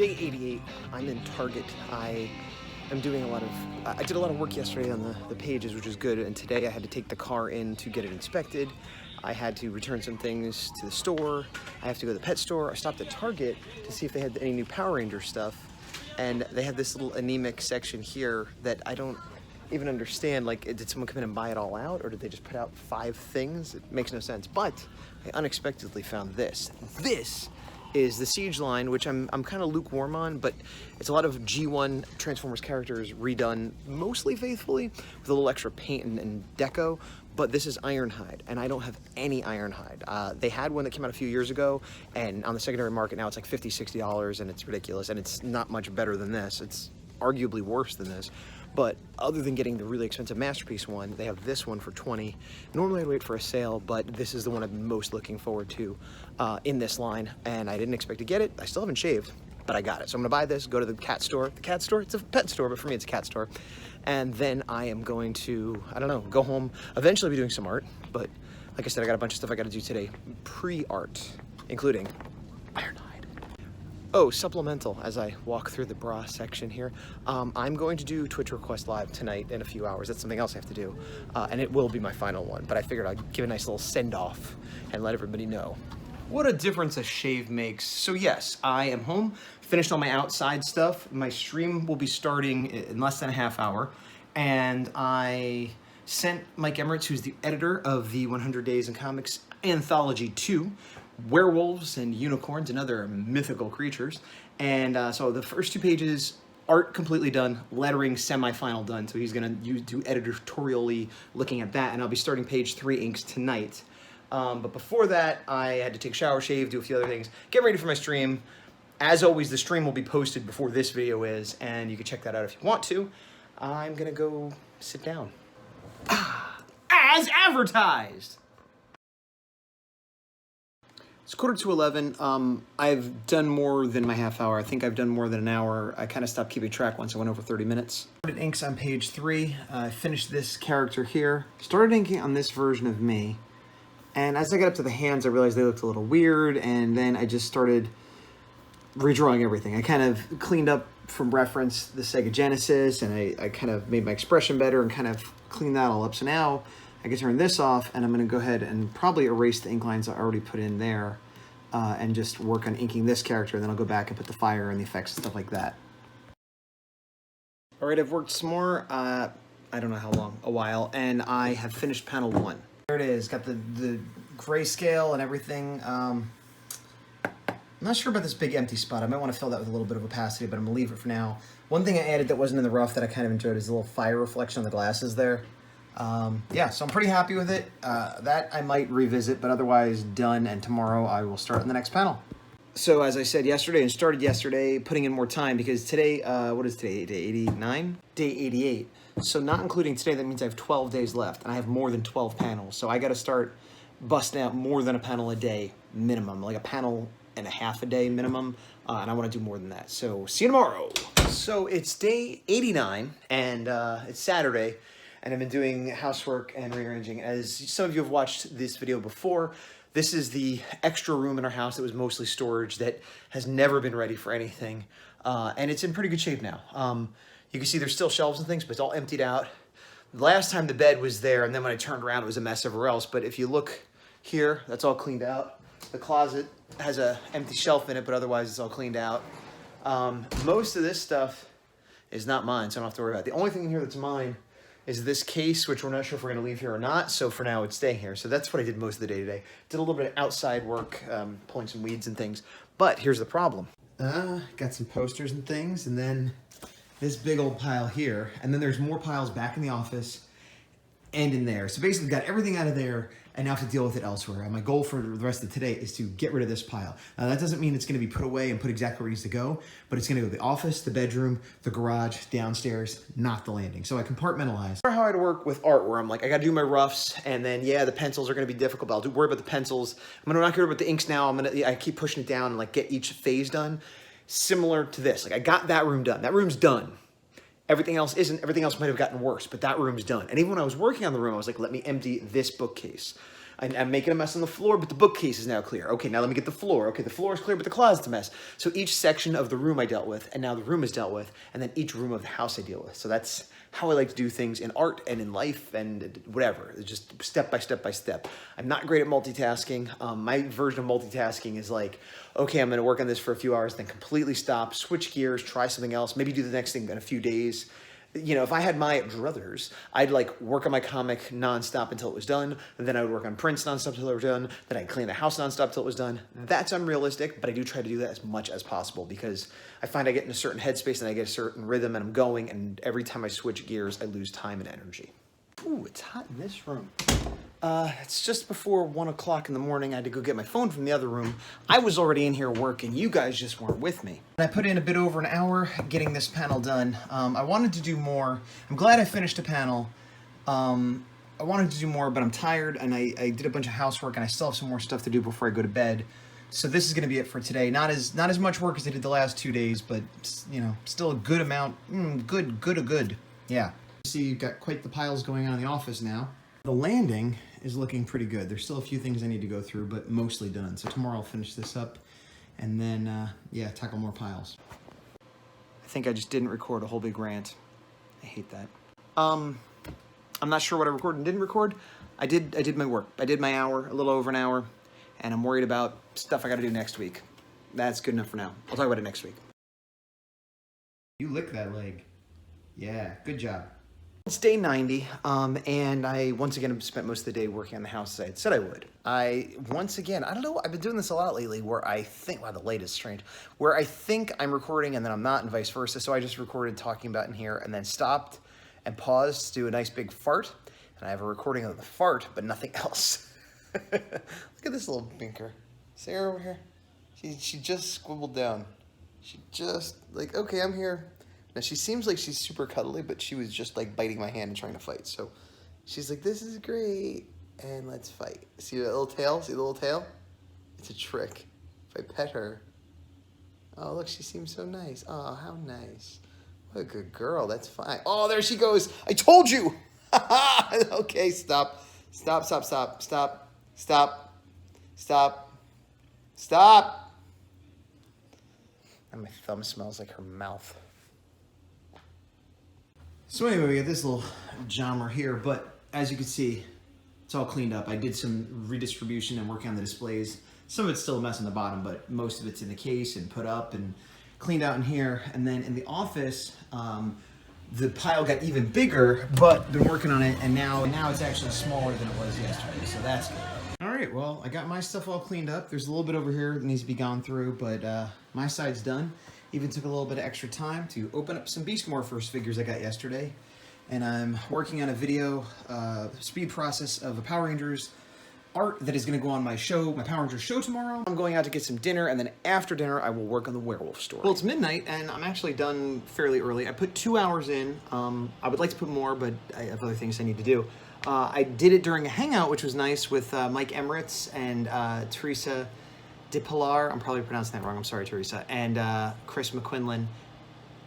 Day 88, I'm in Target. I did a lot of work yesterday on the pages, which is good, and today I had to take the car in to get it inspected. I had to return some things to the store. I have to go to the pet store. I stopped at Target to see if they had any new Power Ranger stuff, and they have this little anemic section here that I don't even understand. Like, did someone come in and buy it all out, or did they just put out 5 things? It makes no sense. But I unexpectedly found this. This is the Siege line, which I'm kind of lukewarm on, but it's a lot of G1 Transformers characters redone mostly faithfully with a little extra paint and deco, but this is Ironhide, and I don't have any Ironhide. They had one that came out a few years ago, and on the secondary market now it's like $50, $60, and it's ridiculous, and it's not much better than this. It's arguably worse than this. But other than getting the really expensive Masterpiece one, they have this one for $20. Normally I'd wait for a sale, but this is the one I'm most looking forward to in this line, and I didn't expect to get it. I still haven't shaved, but I got it. So I'm gonna buy this, go to the cat store. The cat store, it's a pet store, but for me it's a cat store. And then I am going to, I don't know, go home, eventually be doing some art, but like I said, I got a bunch of stuff I gotta do today, pre-art, including Ironhide. Oh, supplemental, as I walk through the bra section here, I'm going to do Twitch Request Live tonight in a few hours. That's something else I have to do, and it will be my final one, but I figured I'd give a nice little send-off and let everybody know. What a difference a shave makes. So yes, I am home, finished all my outside stuff. My stream will be starting in less than a half hour, and I sent Mike Emmerich, who's the editor of the 100 Days in Comics Anthology 2, Werewolves and Unicorns and other mythical creatures. And so the first 2 pages, art completely done, lettering semi-final done. So he's gonna do editorially looking at that, and I'll be starting page 3 inks tonight. But before that, I had to take a shower, shave, do a few other things, get ready for my stream. As always, the stream will be posted before this video is, and you can check that out if you want to. I'm gonna go sit down. As advertised! It's 11:15. I've done more than my half hour. I think I've done more than an hour. I kind of stopped keeping track once I went over 30 minutes. Started inks on page 3. I finished this character here. Started inking on this version of me. And as I got up to the hands, I realized they looked a little weird. And then I just started redrawing everything. I kind of cleaned up from reference the Sega Genesis, and I kind of made my expression better and kind of cleaned that all up. So now I can turn this off, and I'm going to go ahead and probably erase the ink lines I already put in there and just work on inking this character, and then I'll go back and put the fire and the effects and stuff like that. All right, I've worked some more, I don't know how long, a while, and I have finished panel 1. There it is, got the grayscale and everything. I'm not sure about this big empty spot. I might want to fill that with a little bit of opacity, but I'm going to leave it for now. One thing I added that wasn't in the rough that I kind of enjoyed is the little fire reflection on the glasses there. Yeah, so I'm pretty happy with it. That I might revisit, but otherwise done, and tomorrow I will start on the next panel. So as I said yesterday, and started yesterday, putting in more time, because today, what is today, day 89? Day 88. So not including today, that means I have 12 days left, and I have more than 12 panels. So I gotta start busting out more than a panel a day minimum, like a panel and a half a day minimum, and I wanna do more than that. So see you tomorrow. So it's day 89, and it's Saturday, and I've been doing housework and rearranging. As some of you have watched this video before, this is the extra room in our house that was mostly storage that has never been ready for anything. And it's in pretty good shape now. You can see there's still shelves and things, but it's all emptied out. Last time the bed was there, and then when I turned around, it was a mess everywhere else. But if you look here, that's all cleaned out. The closet has an empty shelf in it, but otherwise it's all cleaned out. Most of this stuff is not mine, so I don't have to worry about it. The only thing in here that's mine is this case, which we're not sure if we're gonna leave here or not, so for now it's staying here. So that's what I did most of the day today. Did a little bit of outside work, pulling some weeds and things. But here's the problem. Got some posters and things, and then this big old pile here, and then there's more piles back in the office and in there. So basically got everything out of there, and now have to deal with it elsewhere. And my goal for the rest of today is to get rid of this pile. Now that doesn't mean it's gonna be put away and put exactly where it needs to go, but it's gonna go to the office, the bedroom, the garage, downstairs, not the landing. So I compartmentalize. How I'd work with art, where I'm like, I gotta do my roughs, and then yeah, the pencils are gonna be difficult, but I'll worry about the pencils. I'm not gonna worry about the inks now. I keep pushing it down and like get each phase done. Similar to this, like I got that room done. That room's done. Everything else isn't. Everything else might have gotten worse, but that room's done. And even when I was working on the room, I was like, let me empty this bookcase. I'm making a mess on the floor, but the bookcase is now clear. Okay, now let me get the floor. Okay, the floor is clear, but the closet's a mess. So each section of the room I dealt with, and now the room is dealt with, and then each room of the house I deal with. So that's how I like to do things in art and in life and whatever. It's just step by step by step. I'm not great at multitasking. My version of multitasking is like, okay, I'm gonna work on this for a few hours, then completely stop, switch gears, try something else, maybe do the next thing in a few days. You know, if I had my druthers, I'd like work on my comic nonstop until it was done. And then I would work on prints nonstop until it was done. Then I'd clean the house nonstop till it was done. That's unrealistic, but I do try to do that as much as possible because I find I get in a certain headspace and I get a certain rhythm and I'm going. And every time I switch gears, I lose time and energy. Ooh, it's hot in this room. It's just before 1 o'clock in the morning. I had to go get my phone from the other room. I was already in here working. You guys just weren't with me. And I put in a bit over an hour getting this panel done. I wanted to do more. I'm glad I finished a panel. I wanted to do more, but I'm tired and I did a bunch of housework and I still have some more stuff to do before I go to bed. So this is going to be it for today. Not as much work as I did the last 2 days, but you know, still a good amount. Good. Yeah. See, you've got quite the piles going on in the office now. The landing is looking pretty good. There's still a few things I need to go through, but mostly done. So tomorrow I'll finish this up and then, yeah, tackle more piles. I think I just didn't record a whole big rant. I hate that. I'm not sure what I recorded and didn't record. I did my work. I did my hour, a little over an hour, and I'm worried about stuff I got to do next week. That's good enough for now. I'll talk about it next week. You lick that leg. Yeah, good job. It's day 90, and I once again spent most of the day working on the house as I had said I would. Once again, I don't know, I've been doing this a lot lately where I think, wow, the light is strange, where I think I'm recording and then I'm not and vice versa, so I just recorded talking about in here and then stopped and paused to do a nice big fart, and I have a recording of the fart, but nothing else. Look at this little binker. See her over here? She just scribbled down. She just, like, okay, I'm here. Now, she seems like she's super cuddly, but she was just, like, biting my hand and trying to fight. So she's like, this is great, and let's fight. See that little tail? See the little tail? It's a trick. If I pet her. Oh, look, she seems so nice. Oh, how nice. What a good girl. That's fine. Oh, there she goes. I told you. Okay, stop. Stop. And my thumb smells like her mouth. So anyway, we got this little genre here, but as you can see, it's all cleaned up. I did some redistribution and working on the displays. Some of it's still a mess on the bottom, but most of it's in the case and put up and cleaned out in here. And then in the office, the pile got even bigger, but been working on it, and now it's actually smaller than it was yesterday, so that's good. All right, well, I got my stuff all cleaned up. There's a little bit over here that needs to be gone through, but my side's done. Even took a little bit of extra time to open up some Beast Morphers figures I got yesterday. And I'm working on a video speed process of a Power Rangers art that is going to go on my show, my Power Rangers show tomorrow. I'm going out to get some dinner, and then after dinner, I will work on the werewolf story. Well, it's midnight, and I'm actually done fairly early. I put 2 hours in. I would like to put more, but I have other things I need to do. I did it during a hangout, which was nice, with Mike Emirates and Teresa DePilar. I'm probably pronouncing that wrong. I'm sorry, Teresa. And Chris McQuinlan.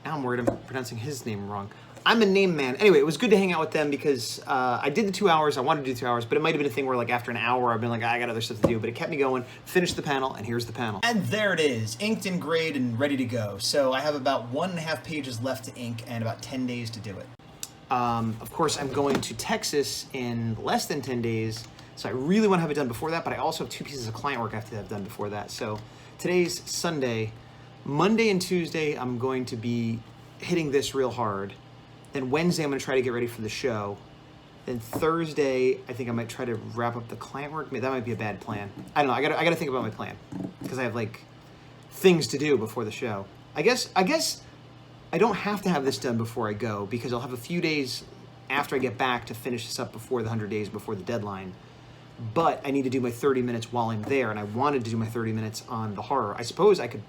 Now I'm worried I'm pronouncing his name wrong. I'm a name man. Anyway, it was good to hang out with them because I did the 2 hours. I wanted to do 2 hours, but it might have been a thing where, like, after an hour, I've been like, I got other stuff to do. But it kept me going. Finished the panel, and here's the panel. And there it is, inked and grayed and ready to go. So I have about 1.5 pages left to ink and about 10 days to do it. Of course, I'm going to Texas in less than 10 days. So I really want to have it done before that, but I also have 2 pieces of client work I have to have done before that. So today's Sunday. Monday and Tuesday, I'm going to be hitting this real hard. Then Wednesday, I'm going to try to get ready for the show. Then Thursday, I think I might try to wrap up the client work. That might be a bad plan. I don't know. I gotta think about my plan because I have, like, things to do before the show. I guess I don't have to have this done before I go because I'll have a few days after I get back to finish this up before the 100 days before the deadline. But I need to do my 30 minutes while I'm there, and I wanted to do my 30 minutes on the horror. I suppose I could.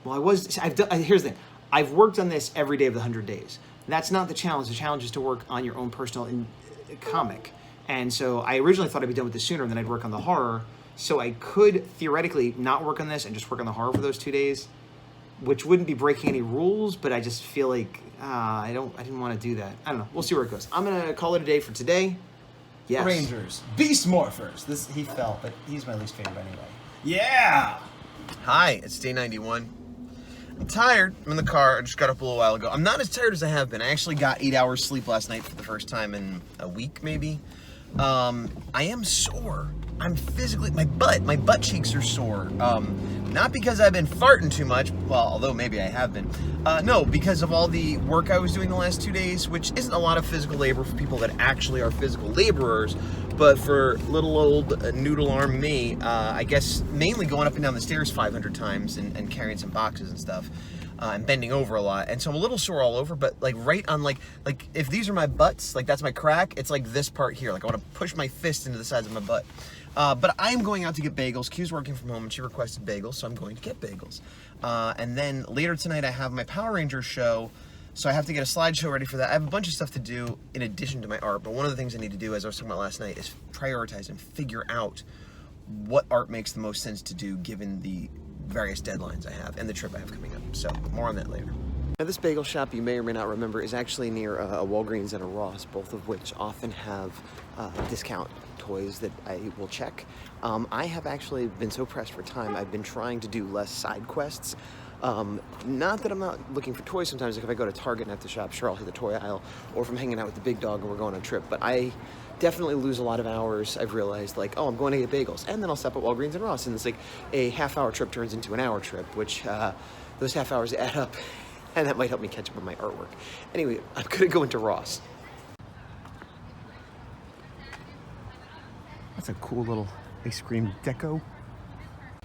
Well, here's the thing. I've worked on this every day of the 100 days. That's not the challenge. The challenge is to work on your own personal comic. And so I originally thought I'd be done with this sooner, and then I'd work on the horror. So I could theoretically not work on this and just work on the horror for those 2 days, which wouldn't be breaking any rules, but I just feel like I didn't want to do that. I don't know. We'll see where it goes. I'm going to call it a day for today. Yes. Rangers, Beast Morphers. This he fell, but he's my least favorite anyway. Yeah. Hi, it's day 91. I'm tired. I'm in the car. I just got up a little while ago. I'm not as tired as I have been. I actually got 8 hours sleep last night for the first time in a week, maybe. I am sore. I'm physically, my butt cheeks are sore. Not because I've been farting too much, well, although maybe I have been. No, because of all the work I was doing the last 2 days, which isn't a lot of physical labor for people that actually are physical laborers, but for little old noodle arm me, I guess mainly going up and down the stairs 500 times and carrying some boxes and stuff. And bending over a lot, and so I'm a little sore all over, but like right on like if these are my butts, like that's my crack, it's like this part here, like I want to push my fist into the sides of my butt. But I'm going out to get bagels. Q's working from home and she requested bagels, so I'm going to get bagels. And then later tonight I have my Power Rangers show, so I have to get a slideshow ready for that. I have a bunch of stuff to do in addition to my art, but one of the things I need to do, as I was talking about last night, is prioritize and figure out what art makes the most sense to do given the various deadlines I have and the trip I have coming up. So more on that later. Now this bagel shop, you may or may not remember, is actually near a Walgreens and a Ross, both of which often have discount toys that I will check. I have actually been so pressed for time, I've been trying to do less side quests. Not that I'm not looking for toys sometimes. Like if I go to Target and have to shop, sure, I'll hit the toy aisle, or if I'm hanging out with the big dog and we're going on a trip. But I definitely lose a lot of hours. I've realized, like, oh, I'm going to get bagels, and then I'll stop at Walgreens and Ross, and it's like a half-hour trip turns into an hour trip, which those half hours add up, and that might help me catch up on my artwork. Anyway, I'm gonna go into Ross. That's a cool little ice cream deco.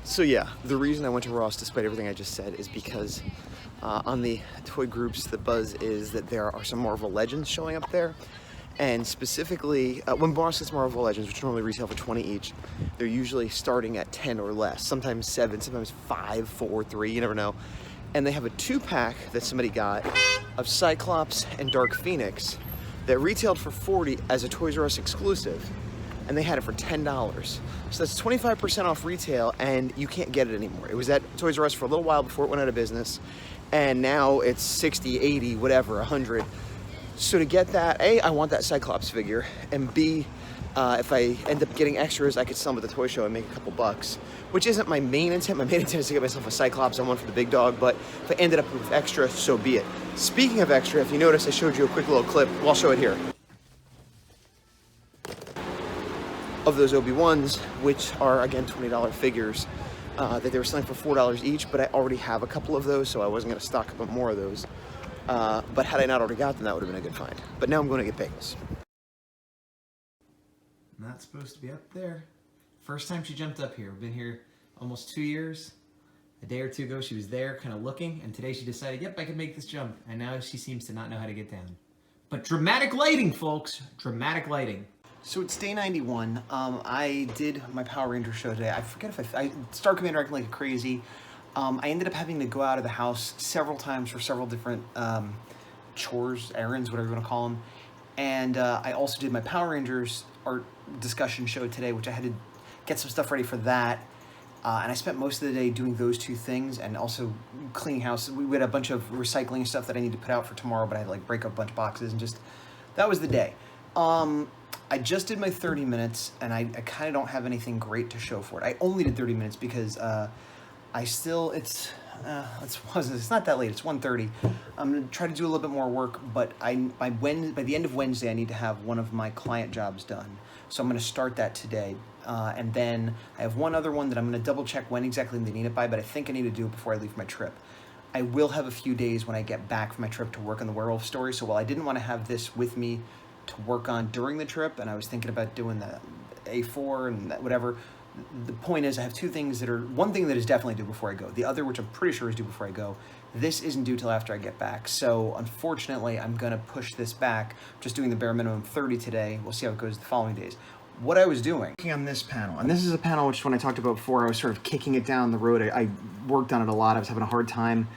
So yeah, the reason I went to Ross, despite everything I just said, is because on the toy groups, the buzz is that there are some Marvel Legends showing up there. And specifically, when Ross gets Marvel Legends, which normally retail for 20 each, they're usually starting at 10 or less, sometimes 7, sometimes 5, 4, 3, you never know. And they have a 2-pack that somebody got of Cyclops and Dark Phoenix that retailed for 40 as a Toys R Us exclusive, and they had it for $10. So that's 25% off retail, and you can't get it anymore. It was at Toys R Us for a little while before it went out of business, and now it's 60, 80, whatever, 100. So to get that, A, I want that Cyclops figure, and B, if I end up getting extras, I could sell them at the toy show and make a couple bucks, which isn't my main intent. My main intent is to get myself a Cyclops and one for the big dog, but if I ended up with extra, so be it. Speaking of extra, if you notice, I showed you a quick little clip. Well, I'll show it here. Of those Obi-Wans, which are, again, $20 figures, that they were selling for $4 each, but I already have a couple of those, so I wasn't going to stock up on more of those. But had I not already got them, that would have been a good find. But now I'm going to get bagels. Not supposed to be up there. First time she jumped up here. We've been here almost 2 years. A day or two ago, she was there kind of looking, and today she decided, yep, I can make this jump. And now she seems to not know how to get down. But dramatic lighting, folks. Dramatic lighting. So it's day 91. I did my Power Ranger show today. I forget if I Star Commander acting like crazy. I ended up having to go out of the house several times for several different chores, errands, whatever you want to call them. And I also did my Power Rangers art discussion show today, which I had to get some stuff ready for that. And I spent most of the day doing those two things and also cleaning house. We had a bunch of recycling stuff that I need to put out for tomorrow, but I had to like break up a bunch of boxes and just, that was the day. I just did my 30 minutes and I kind of don't have anything great to show for it. I only did 30 minutes because it's not that late, it's 1:30. I'm gonna try to do a little bit more work, but by the end of Wednesday, I need to have one of my client jobs done. So I'm gonna start that today. And then I have one other one that I'm gonna double check when exactly they need it by, but I think I need to do it before I leave my trip. I will have a few days when I get back from my trip to work on the werewolf story, so while I didn't want to have this with me to work on during the trip, and I was thinking about doing the A4 and whatever, the point is I have two things that are, one thing that is definitely due before I go, the other, which I'm pretty sure is due before I go, this isn't due till after I get back. So unfortunately, I'm gonna push this back, just doing the bare minimum 30 today. We'll see how it goes the following days. What I was doing on this panel, and this is a panel which when I talked about before, I was sort of kicking it down the road. I worked on it a lot. I was having a hard time.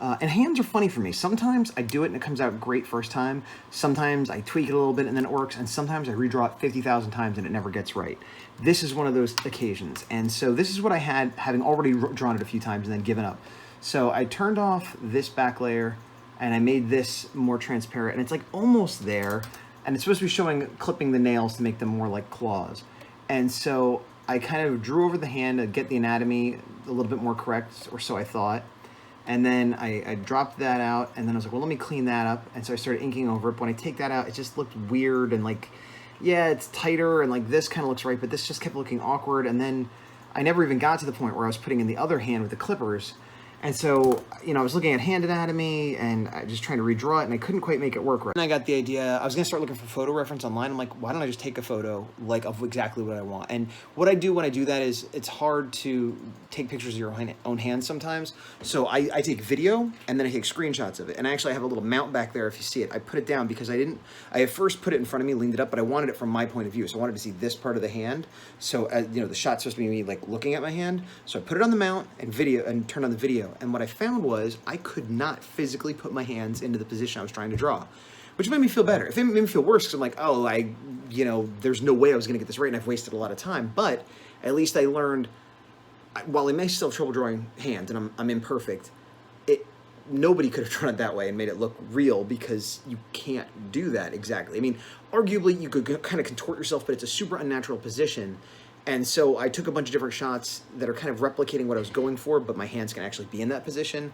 And hands are funny for me. Sometimes I do it and it comes out great first time. Sometimes I tweak it a little bit and then it works. And sometimes I redraw it 50,000 times and it never gets right. This is one of those occasions. And so this is what I had, having already drawn it a few times and then given up. So I turned off this back layer and I made this more transparent. And it's like almost there. and it's supposed to be showing clipping the nails to make them more like claws. And so I kind of drew over the hand to get the anatomy a little bit more correct, or so I thought. And then I dropped that out, and then I was like, well, let me clean that up. And so I started inking over it. But when I take that out, it just looked weird, and like, yeah, it's tighter, and like this kind of looks right, but this just kept looking awkward. And then I never even got to the point where I was putting in the other hand with the clippers. And so, you know, I was looking at hand anatomy and I just trying to redraw it, and I couldn't quite make it work right. And I got the idea, I was gonna start looking for photo reference online. I'm like, why don't I just take a photo like of exactly what I want? And what I do when I do that is, it's hard to take pictures of your own hands sometimes. So I take video and then I take screenshots of it. And I actually have a little mount back there if you see it. I put it down because I at first put it in front of me, leaned it up, but I wanted it from my point of view. So I wanted to see this part of the hand. So, you know, the shot's supposed to be me like looking at my hand. So I put it on the mount and turned on the video. And what I found was I could not physically put my hands into the position I was trying to draw, which made me feel better. It made me feel worse because I'm like, oh, you know, there's no way I was going to get this right, and I've wasted a lot of time. But at least I learned, while I may still have trouble drawing hands, and I'm imperfect, nobody could have drawn it that way and made it look real, because you can't do that exactly. I mean, arguably you could kind of contort yourself, but it's a super unnatural position. And so I took a bunch of different shots that are kind of replicating what I was going for, but my hands can actually be in that position.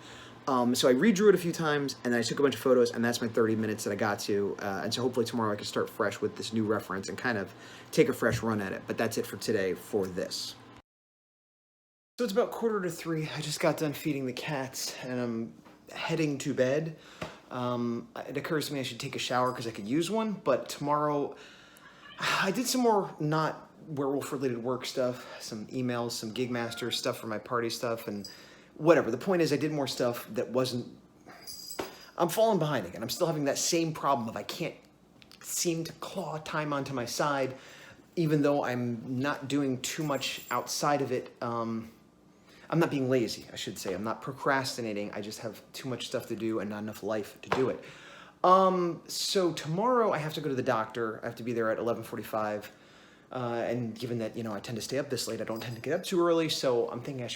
So I redrew it a few times, and then I took a bunch of photos, and that's my 30 minutes that I got to. And so hopefully tomorrow I can start fresh with this new reference and kind of take a fresh run at it. But that's it for today for this. So it's about 2:45. I just got done feeding the cats, and I'm heading to bed. It occurs to me I should take a shower because I could use one, but tomorrow I did some more not werewolf related work stuff, some emails, some gig master stuff for my party stuff, and whatever. The point is, I did more stuff that wasn't, I'm falling behind again. I'm still having that same problem of I can't seem to claw time onto my side, even though I'm not doing too much outside of it. I'm not being lazy, I should say. I'm not procrastinating. I just have too much stuff to do and not enough life to do it. So tomorrow I have to go to the doctor. I have to be there at 11:45. And given that, you know, I tend to stay up this late, I don't tend to get up too early, so I'm thinking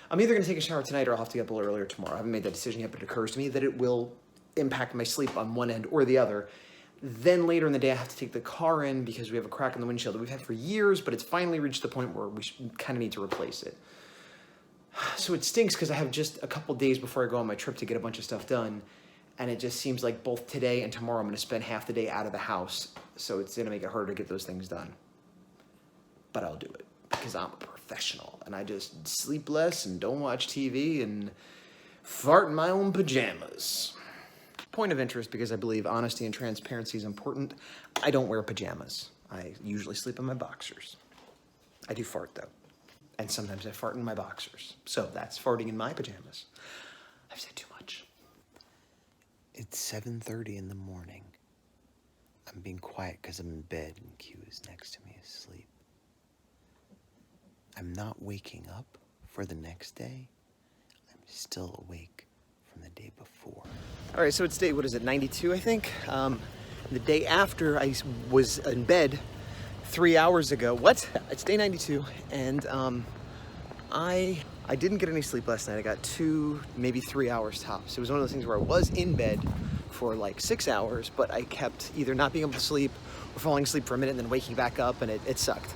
I'm either going to take a shower tonight or I'll have to get up a little earlier tomorrow. I haven't made that decision yet, but it occurs to me that it will impact my sleep on one end or the other. Then later in the day, I have to take the car in because we have a crack in the windshield that we've had for years, but it's finally reached the point where we kind of need to replace it. So it stinks because I have just a couple days before I go on my trip to get a bunch of stuff done, and it just seems like both today and tomorrow I'm going to spend half the day out of the house, so it's going to make it harder to get those things done. But I'll do it because I'm a professional, and I just sleep less and don't watch TV and fart in my own pajamas. Point of interest, because I believe honesty and transparency is important, I don't wear pajamas. I usually sleep in my boxers. I do fart, though, and sometimes I fart in my boxers. So that's farting in my pajamas. I've said too much. It's 7:30 in the morning. I'm being quiet because I'm in bed and Q is next to me asleep. I'm not waking up for the next day. I'm still awake from the day before. All right, so it's day, 92, I think? The day after I was in bed 3 hours ago. What? It's day 92, and I didn't get any sleep last night. I got 2, maybe 3 hours tops. It was one of those things where I was in bed for like 6 hours, but I kept either not being able to sleep or falling asleep for a minute and then waking back up, and it sucked.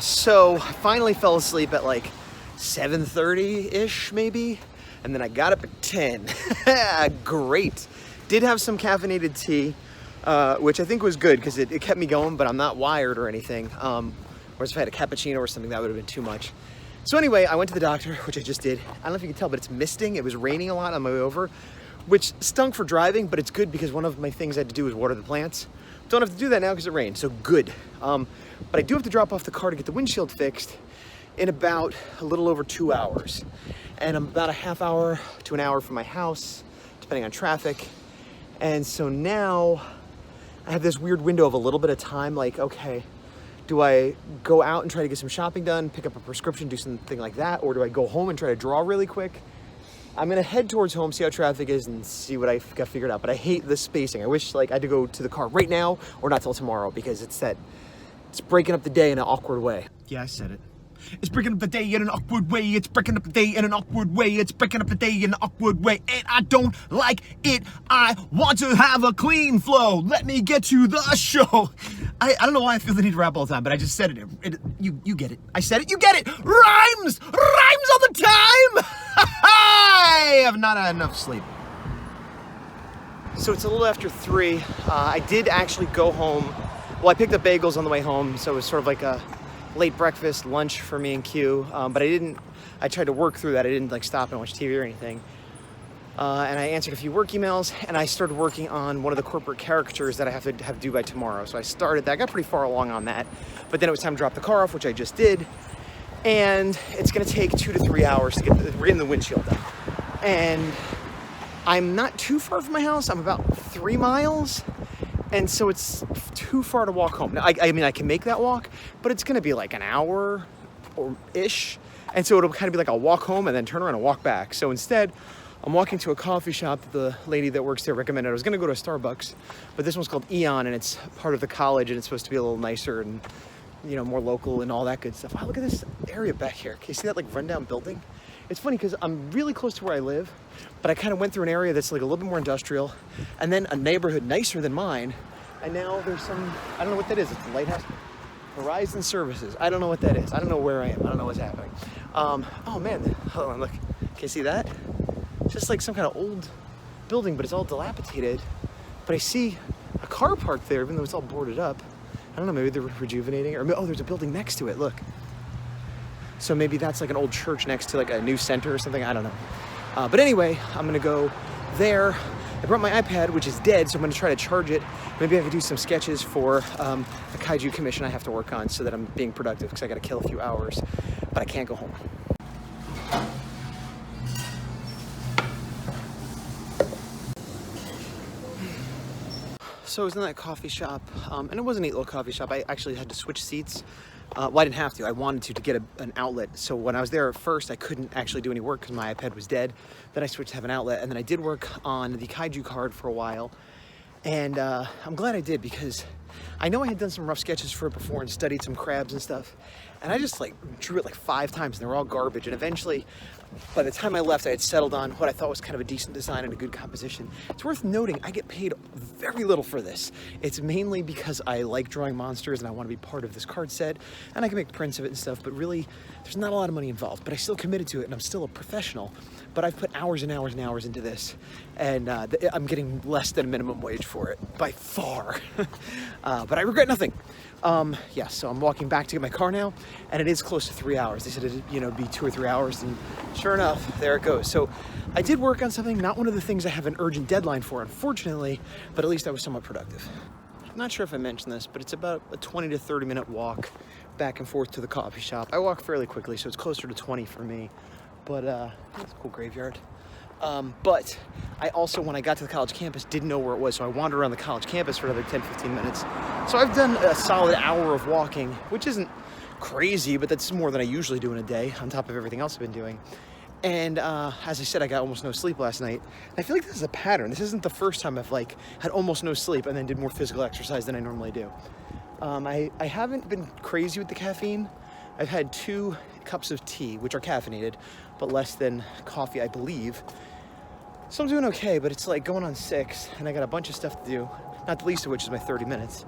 So I finally fell asleep at like 7:30-ish maybe, and then I got up at 10. Great. Did have some caffeinated tea, which I think was good because it kept me going, but I'm not wired or anything. Whereas if I had a cappuccino or something, that would have been too much. So anyway, I went to the doctor, which I just did. I don't know if you can tell, but it's misting. It was raining a lot on my way over, which stunk for driving, but it's good because one of my things I had to do was water the plants. Don't have to do that now because it rained, so good. But I do have to drop off the car to get the windshield fixed in about a little over 2 hours. And I'm about a half hour to an hour from my house, depending on traffic. And so now I have this weird window of a little bit of time, like, okay, do I go out and try to get some shopping done, pick up a prescription, do something like that? Or do I go home and try to draw really quick? I'm gonna head towards home, see how traffic is, and see what I got figured out. But I hate the spacing. I wish like I had to go to the car right now or not till tomorrow, because it's breaking up the day in an awkward way. Yeah, I said it. It's breaking up the day in an awkward way. It's breaking up the day in an awkward way. It's breaking up the day in an awkward way. And I don't like it. I want to have a clean flow. Let me get to the show. I don't know why I feel the need to rap all the time, but I just said it. You get it. I said it, you get it. Rhymes! Rhymes all the time! I have not had enough sleep. So it's a little after 3. I did actually go home. Well, I picked up bagels on the way home, so it was sort of like a late breakfast, lunch for me and Q. But I tried to work through that. I didn't like stop and watch TV or anything. And I answered a few work emails, and I started working on one of the corporate caricatures that I have to have due by tomorrow. So I started that, I got pretty far along on that, but then it was time to drop the car off, which I just did. And it's gonna take 2 to 3 hours to we're getting the windshield done. And I'm not too far from my house. I'm about 3 miles. And so it's too far to walk home. Now, I mean, I can make that walk, but it's gonna be like an hour or ish. And so it'll kind of be like I'll walk home and then turn around and walk back. So instead, I'm walking to a coffee shop that the lady that works there recommended. I was gonna go to a Starbucks, but this one's called Eon, and it's part of the college, and it's supposed to be a little nicer and, you know, more local and all that good stuff. Wow, look at this area back here. Can you see that like rundown building? It's funny because I'm really close to where I live, but I kind of went through an area that's like a little bit more industrial, and then a neighborhood nicer than mine, and now there's some, I don't know what that is. It's the Lighthouse Horizon Services. I don't know what that is. I don't know where I am. I don't know what's happening. Oh man, hold on, look. Can you see that? It's just like some kind of old building, but it's all dilapidated. But I see a car parked there, even though it's all boarded up. I don't know, maybe they're rejuvenating it, or oh, there's a building next to it, look. So maybe that's like an old church next to like a new center or something, I don't know. But anyway, I'm gonna go there. I brought my iPad, which is dead, so I'm gonna try to charge it. Maybe I can do some sketches for a kaiju commission I have to work on so that I'm being productive, because I gotta kill a few hours, but I can't go home. So I was in that coffee shop, and it was a neat little coffee shop. I actually had to switch seats. Well, I didn't have to. I wanted to get an outlet. So when I was there at first, I couldn't actually do any work because my iPad was dead. Then I switched to have an outlet, and then I did work on the kaiju card for a while. And I'm glad I did, because I know I had done some rough sketches for it before and studied some crabs and stuff. And I just like drew it like 5 times, and they were all garbage. And eventually, by the time I left, I had settled on what I thought was kind of a decent design and a good composition. It's worth noting, I get paid very little for this. It's mainly because I like drawing monsters and I want to be part of this card set, and I can make prints of it and stuff, but really, there's not a lot of money involved. But I still committed to it, and I'm still a professional. But I've put hours and hours and hours into this, and I'm getting less than minimum wage for it, by far. But I regret nothing. Yeah, so I'm walking back to get my car now, and it is close to 3 hours. They said it'd be 2 or 3 hours, and sure enough, there it goes. So I did work on something, not one of the things I have an urgent deadline for, unfortunately, but at least I was somewhat productive. I'm not sure if I mentioned this, but it's about a 20 to 30 minute walk back and forth to the coffee shop. I walk fairly quickly, so it's closer to 20 for me, but it's a cool graveyard. But I also, when I got to the college campus, didn't know where it was, so I wandered around the college campus for another 10-15 minutes. So I've done a solid hour of walking, which isn't crazy, but that's more than I usually do in a day, on top of everything else I've been doing. And as I said, I got almost no sleep last night. I feel like this is a pattern. This isn't the first time I've like had almost no sleep and then did more physical exercise than I normally do. I haven't been crazy with the caffeine. I've had 2 cups of tea, which are caffeinated, but less than coffee, I believe. So I'm doing okay, but it's like going on 6, and I got a bunch of stuff to do, not the least of which is my 30 minutes.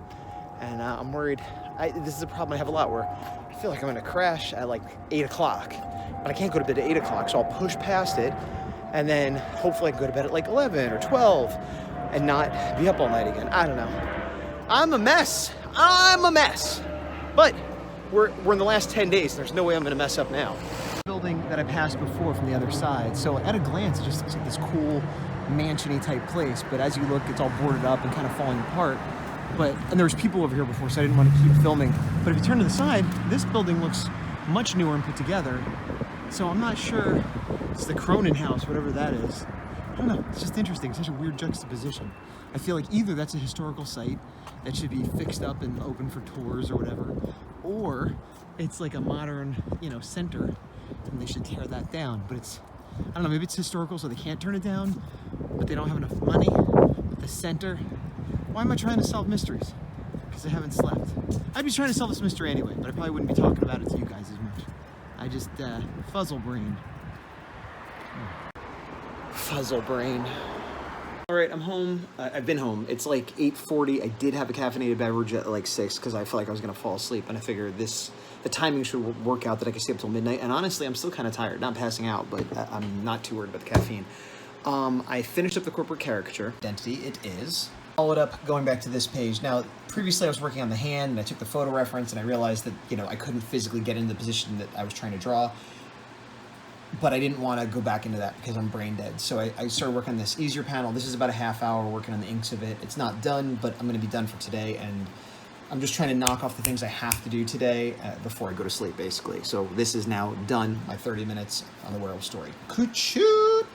And I'm worried, this is a problem I have a lot, where I feel like I'm gonna crash at like 8 o'clock, but I can't go to bed at 8 o'clock, so I'll push past it, and then hopefully I can go to bed at like 11 or 12, and not be up all night again. I don't know. I'm a mess. But we're in the last 10 days, and there's no way I'm gonna mess up now. Building that I passed before from the other side, so at a glance it just looks like this cool mansion-y type place, but as you look, it's all boarded up and kind of falling apart. And there was people over here before, so I didn't want to keep filming. But if you turn to the side, this building looks much newer and put together. So I'm not sure, it's the Cronin house, whatever that is. I don't know, it's just interesting, it's such a weird juxtaposition. I feel like either that's a historical site that should be fixed up and open for tours or whatever, or it's like a modern, center, and they should tear that down. But it's, I don't know, maybe it's historical so they can't turn it down, but they don't have enough money. But the center, why am I trying to solve mysteries? Because I haven't slept. I'd be trying to solve this mystery anyway, but I probably wouldn't be talking about it to you guys as much. I just, fuzzle brain. Fuzzle brain. All right, I'm home. I've been home. It's like 8:40. I did have a caffeinated beverage at like 6 because I felt like I was gonna fall asleep, and I figured the timing should work out that I could stay up till midnight. And honestly, I'm still kind of tired. Not passing out, but I'm not too worried about the caffeine. I finished up the corporate caricature. Identity, it is. Followed up going back to this page. Now, previously I was working on the hand, and I took the photo reference, and I realized that, you know, I couldn't physically get into the position that I was trying to draw. But I didn't want to go back into that because I'm brain dead. So I started working on this easier panel. This is about a half hour working on the inks of it. It's not done, but I'm going to be done for today. And I'm just trying to knock off the things I have to do today before I go to sleep, basically. So this is now done, my 30 minutes on the werewolf story. Could shoot!